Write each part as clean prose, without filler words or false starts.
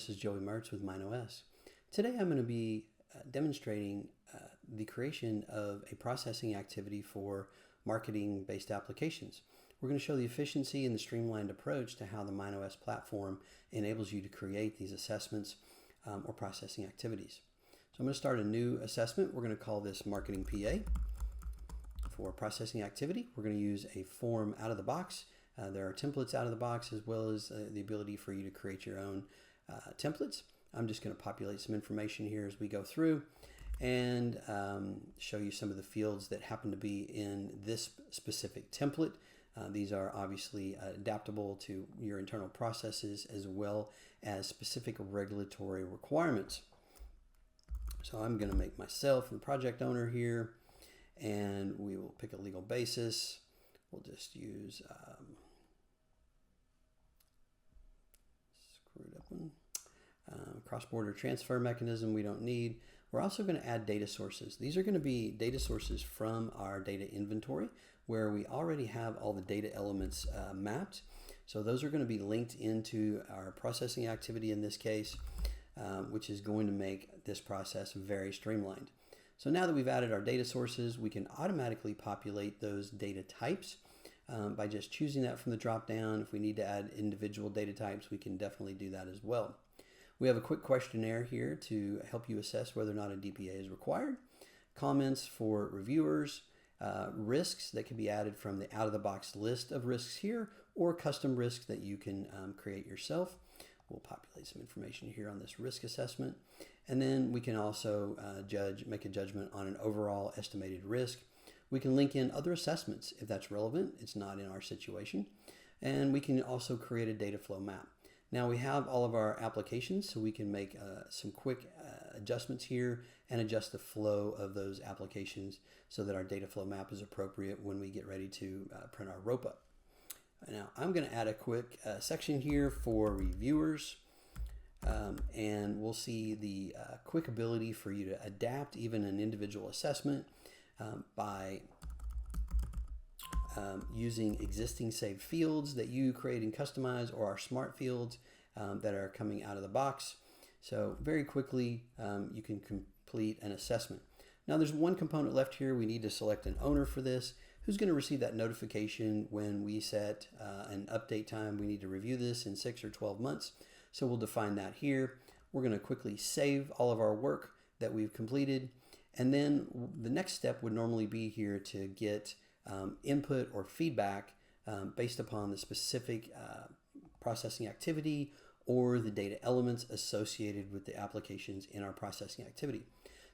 This is Joey Merz with MineOS. Today I'm going to be demonstrating the creation of a processing activity for marketing-based applications. We're going to show the efficiency and the streamlined approach to how the MineOS platform enables you to create these assessments or processing activities. So I'm going to start a new assessment. We're going to call this Marketing PA. For processing activity, we're going to use a form out of the box. There are templates out of the box, as well as the ability for you to create your own templates. I'm just going to populate some information here as we go through and show you some of the fields that happen to be in this specific template. These are obviously adaptable to your internal processes as well as specific regulatory requirements. So I'm going to make myself the project owner here, and we will pick a legal basis. We'll just use screwed up one. Cross-border transfer mechanism we don't need. We're also going to add data sources. These are going to be data sources from our data inventory where we already have all the data elements mapped. So those are going to be linked into our processing activity in this case, which is going to make this process very streamlined. So now that we've added our data sources, we can automatically populate those data types by just choosing that from the drop-down. If we need to add individual data types, we can definitely do that as well. We have a quick questionnaire here to help you assess whether or not a DPA is required. Comments for reviewers, risks that can be added from the out-of-the-box list of risks here, or custom risks that you can create yourself. We'll populate some information here on this risk assessment. And then we can also make a judgment on an overall estimated risk. We can link in other assessments if that's relevant. It's not in our situation. And we can also create a data flow map. Now we have all of our applications, so we can make some quick adjustments here and adjust the flow of those applications so that our data flow map is appropriate when we get ready to print our RoPA. Now I'm going to add a quick section here for reviewers, and we'll see the quick ability for you to adapt even an individual assessment by using existing saved fields that you create and customize, or our smart fields that are coming out of the box. So very quickly you can complete an assessment. Now there's one component left here. We need to select an owner for this who's going to receive that notification when we set an update time. We need to review this in 6 or 12 months. So we'll define that here. We're going to quickly save all of our work that we've completed. And then the next step would normally be here to get input or feedback based upon the specific processing activity or the data elements associated with the applications in our processing activity.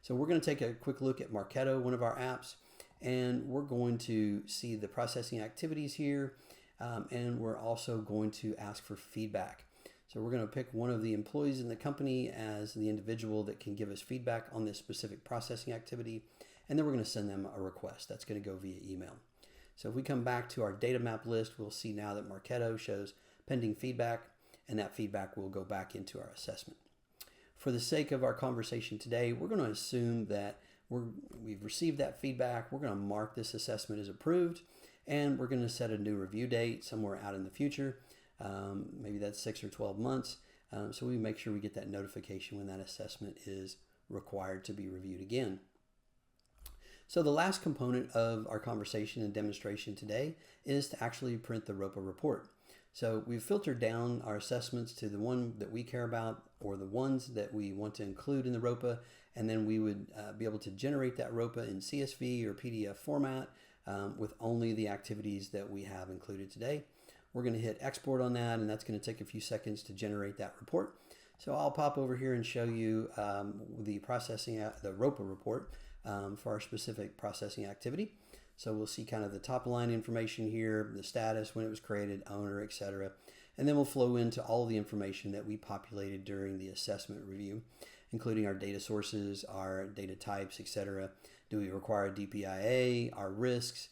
So we're going to take a quick look at Marketo, one of our apps, and we're going to see the processing activities here, and we're also going to ask for feedback. So we're going to pick one of the employees in the company as the individual that can give us feedback on this specific processing activity, and then we're going to send them a request. That's going to go via email. So if we come back to our data map list, we'll see now that Marketo shows pending feedback, and that feedback will go back into our assessment. For the sake of our conversation today, we're going to assume that we've received that feedback. We're going to mark this assessment as approved, and we're going to set a new review date somewhere out in the future. Maybe that's 6 or 12 months. So we make sure we get that notification when that assessment is required to be reviewed again. So the last component of our conversation and demonstration today is to actually print the RoPA report. So we've filtered down our assessments to the one that we care about, or the ones that we want to include in the RoPA, and then we would be able to generate that RoPA in CSV or PDF format with only the activities that we have included today. We're going to hit export on that, and that's going to take a few seconds to generate that report. So I'll pop over here and show you the RoPA report for our specific processing activity. So we'll see kind of the top line information here, the status, when it was created, owner, etc. And then we'll flow into all the information that we populated during the assessment review, including our data sources, our data types, etc. Do we require a DPIA, our risks,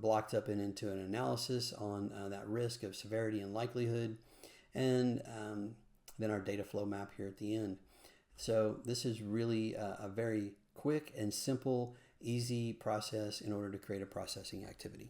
blocked up into an analysis on that risk of severity and likelihood, and then our data flow map here at the end. So this is really a very quick and simple, easy process in order to create a processing activity.